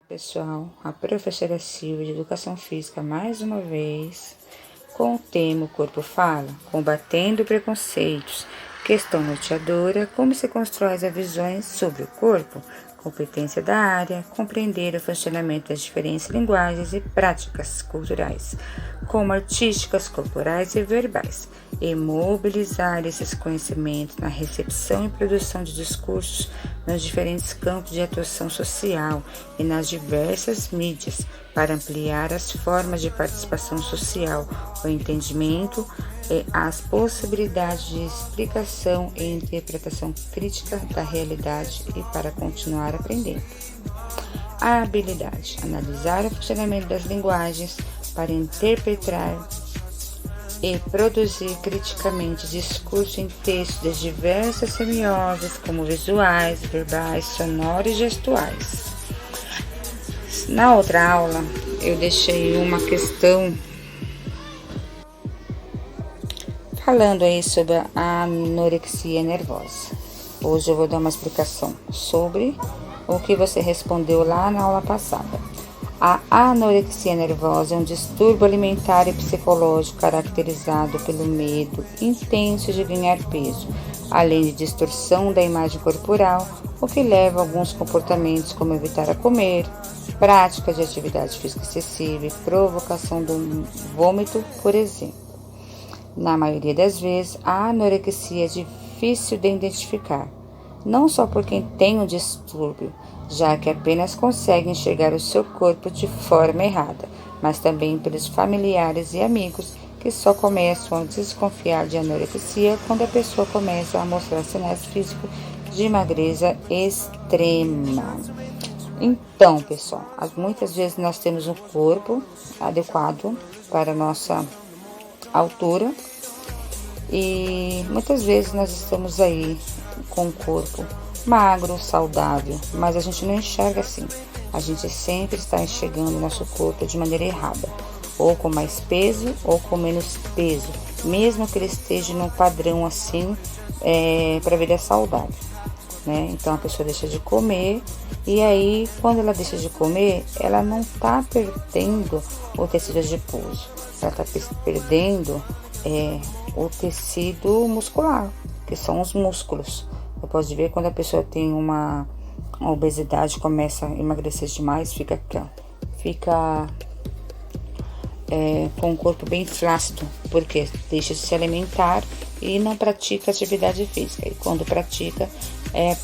Pessoal, a professora Silvia de Educação Física mais uma vez com o tema O Corpo Fala, combatendo preconceitos, questão norteadora, como se constrói as visões sobre o corpo, competência da área, compreender o funcionamento das diferentes linguagens e práticas culturais, como artísticas, corporais e verbais, e mobilizar esses conhecimentos na recepção e produção de discursos nos diferentes campos de atuação social e nas diversas mídias, para ampliar as formas de participação social, o entendimento e as possibilidades de explicação e interpretação crítica da realidade e para continuar aprendendo. A habilidade: analisar o funcionamento das linguagens para interpretar e produzir criticamente discurso em texto das diversas semioses, como visuais, verbais, sonoros e gestuais. Na outra aula, eu deixei uma questão falando aí sobre a anorexia nervosa. Hoje eu vou dar uma explicação sobre o que você respondeu lá na aula passada. A anorexia nervosa é um distúrbio alimentar e psicológico caracterizado pelo medo intenso de ganhar peso, além de distorção da imagem corporal, o que leva a alguns comportamentos como evitar a comer, prática de atividade física excessiva e provocação do vômito, por exemplo. Na maioria das vezes, a anorexia é difícil de identificar, não só por quem tem o distúrbio, já que apenas consegue enxergar o seu corpo de forma errada, mas também pelos familiares e amigos que só começam a desconfiar de anorexia quando a pessoa começa a mostrar sinais físicos de magreza extrema. Então, pessoal, muitas vezes nós temos um corpo adequado para a nossa altura e muitas vezes nós estamos aí com o corpo magro, saudável, mas a gente não enxerga assim. A gente sempre está enxergando o nosso corpo de maneira errada, ou com mais peso ou com menos peso, mesmo que ele esteja num padrão assim para a vida saudável, né? Então a pessoa deixa de comer e aí quando ela deixa de comer, ela não está perdendo o tecido adiposo, ela está perdendo o tecido muscular, que são os músculos. Você pode ver quando a pessoa tem uma obesidade, começa a emagrecer demais, fica com o corpo bem flácido, porque deixa de se alimentar e não pratica atividade física. E quando pratica,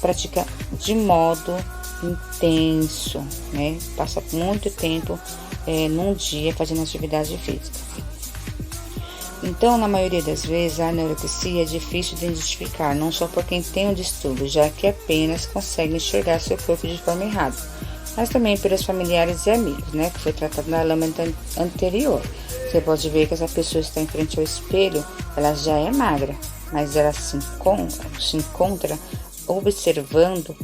pratica de modo intenso, né? Passa muito tempo num dia fazendo atividade física. Então, na maioria das vezes, a anorexia é difícil de identificar, não só por quem tem o distúrbio, já que apenas consegue enxergar seu corpo de forma errada, mas também pelos familiares e amigos, né, que foi tratado na lâmina anterior. Você pode ver que essa pessoa está em frente ao espelho, ela já é magra, mas ela se encontra observando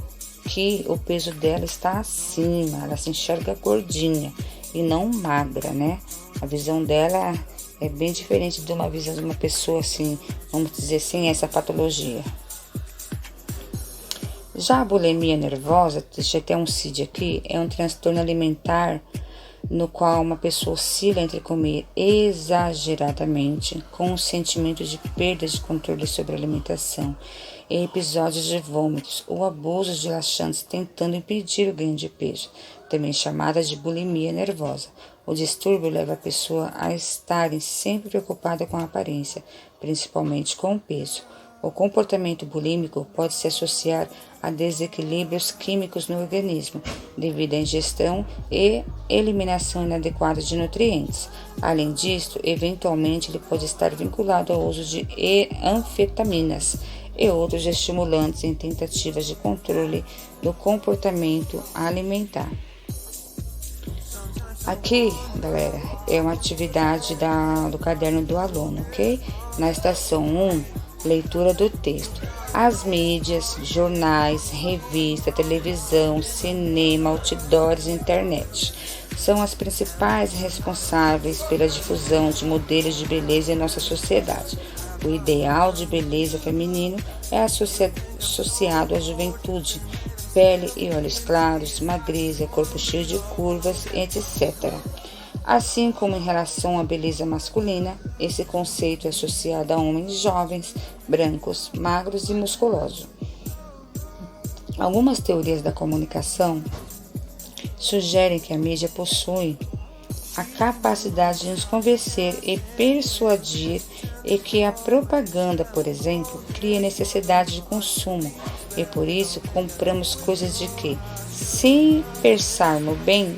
que o peso dela está acima, ela se enxerga gordinha e não magra, né? A visão dela é bem diferente de uma visão de uma pessoa assim, vamos dizer, sem essa patologia. Já a bulimia nervosa, deixa até um CID aqui, é um transtorno alimentar no qual uma pessoa oscila entre comer exageradamente, com um sentimento de perda de controle sobre a alimentação, e episódios de vômitos ou abusos de laxantes tentando impedir o ganho de peso, também chamada de bulimia nervosa. O distúrbio leva a pessoa a estar sempre preocupada com a aparência, principalmente com o peso. O comportamento bulímico pode se associar a desequilíbrios químicos no organismo, devido à ingestão e eliminação inadequada de nutrientes. Além disso, eventualmente ele pode estar vinculado ao uso de anfetaminas e outros estimulantes em tentativas de controle do comportamento alimentar. Aqui, galera, é uma atividade do caderno do aluno, ok? Na estação 1, leitura do texto. As mídias, jornais, revista, televisão, cinema, outdoors e internet são as principais responsáveis pela difusão de modelos de beleza em nossa sociedade. O ideal de beleza feminino é associado à juventude, pele e olhos claros, magreza, corpo cheio de curvas, etc. Assim como em relação à beleza masculina, esse conceito é associado a homens jovens, brancos, magros e musculosos. Algumas teorias da comunicação sugerem que a mídia possui a capacidade de nos convencer e persuadir e que a propaganda, por exemplo, cria necessidade de consumo e por isso compramos coisas de que, se pensarmos bem,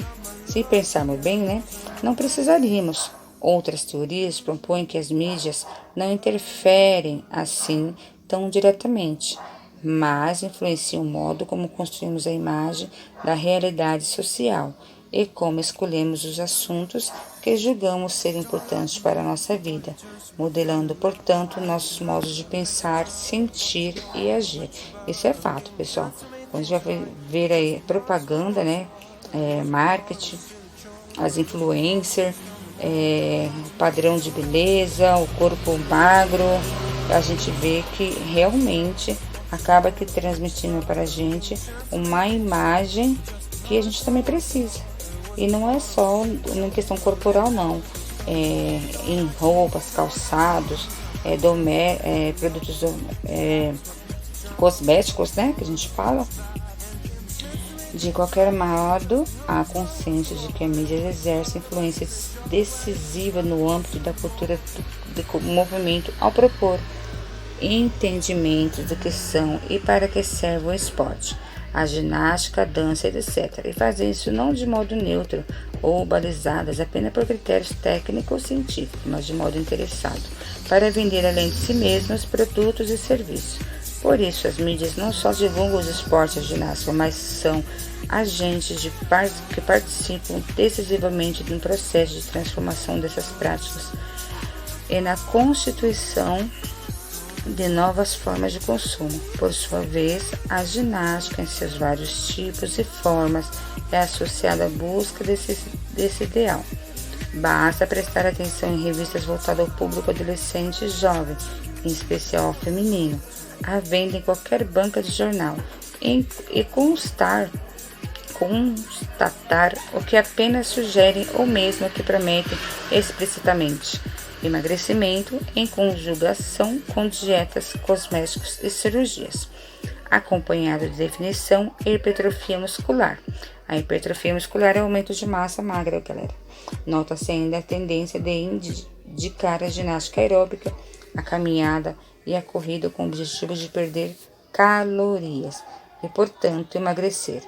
né, não precisaríamos. Outras teorias propõem que as mídias não interferem assim tão diretamente, mas influenciam o modo como construímos a imagem da realidade social e como escolhemos os assuntos que julgamos ser importantes para a nossa vida, modelando, portanto, nossos modos de pensar, sentir e agir. Isso é fato, pessoal. Quando a gente vai ver aí propaganda, né, marketing, as influencers, padrão de beleza, o corpo magro, a gente vê que realmente acaba que transmitindo para a gente uma imagem que a gente também precisa. E não é só em questão corporal, não. Em roupas, calçados, produtos cosméticos, né, que a gente fala. De qualquer modo, há consenso de que a mídia exerce influência decisiva no âmbito da cultura do movimento ao propor entendimentos do que são e para que serve o esporte, a ginástica, a dança, etc. E fazer isso não de modo neutro ou balizadas apenas por critérios técnicos ou científicos, mas de modo interessado, para vender além de si mesmos produtos e serviços. Por isso, as mídias não só divulgam os esportes e a ginástica, mas são agentes que participam decisivamente no processo de transformação dessas práticas e na constituição de novas formas de consumo. Por sua vez, a ginástica, em seus vários tipos e formas, é associada à busca desse ideal. Basta prestar atenção em revistas voltadas ao público adolescente e jovem, em especial ao feminino, à venda em qualquer banca de jornal, e constatar o que apenas sugerem ou mesmo o que prometem explicitamente. Emagrecimento em conjugação com dietas, cosméticos e cirurgias, acompanhado de definição e hipertrofia muscular. A hipertrofia muscular é o aumento de massa magra, galera. Nota-se ainda a tendência de indicar a ginástica aeróbica, a caminhada e a corrida com o objetivo de perder calorias e, portanto, emagrecer.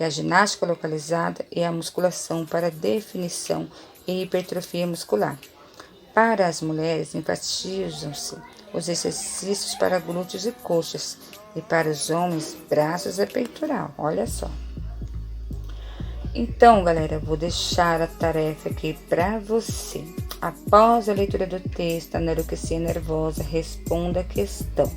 E a ginástica localizada é a musculação para definição e hipertrofia muscular. Para as mulheres, enfatizam-se os exercícios para glúteos e coxas, e para os homens, braços e peitoral. Olha só. Então, galera, vou deixar a tarefa aqui para você. Após a leitura do texto, a anorexia nervosa, responda a questão.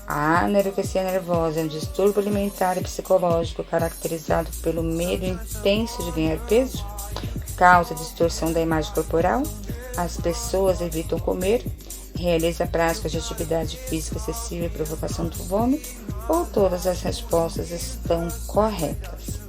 A anorexia nervosa é um distúrbio alimentar e psicológico caracterizado pelo medo intenso de ganhar peso? Causa distorção da imagem corporal? As pessoas evitam comer? Realiza práticas de atividade física excessiva e provocação do vômito? Ou todas as respostas estão corretas?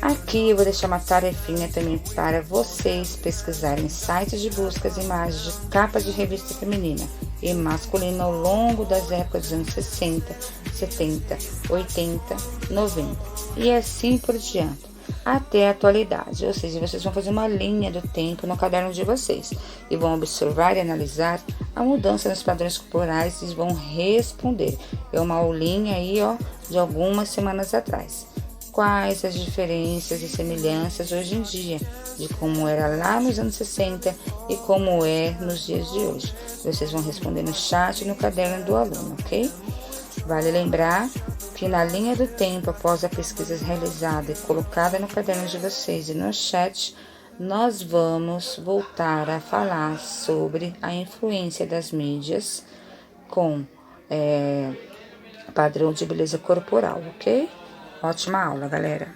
Aqui eu vou deixar uma tarefinha também para vocês pesquisarem em sites de buscas e imagens de capas de revista feminina e masculina ao longo das épocas dos anos 60, 70, 80, 90 e assim por diante, até a atualidade. Ou seja, vocês vão fazer uma linha do tempo no caderno de vocês e vão observar e analisar a mudança nos padrões corporais e vão responder. É uma aulinha aí, de algumas semanas atrás. Quais as diferenças e semelhanças hoje em dia, de como era lá nos anos 60 e como é nos dias de hoje. Vocês vão responder no chat e no caderno do aluno, ok? Vale lembrar que na linha do tempo, após a pesquisa realizada e colocada no caderno de vocês e no chat, nós vamos voltar a falar sobre a influência das mídias com padrão de beleza corporal, ok? Ótima aula, galera.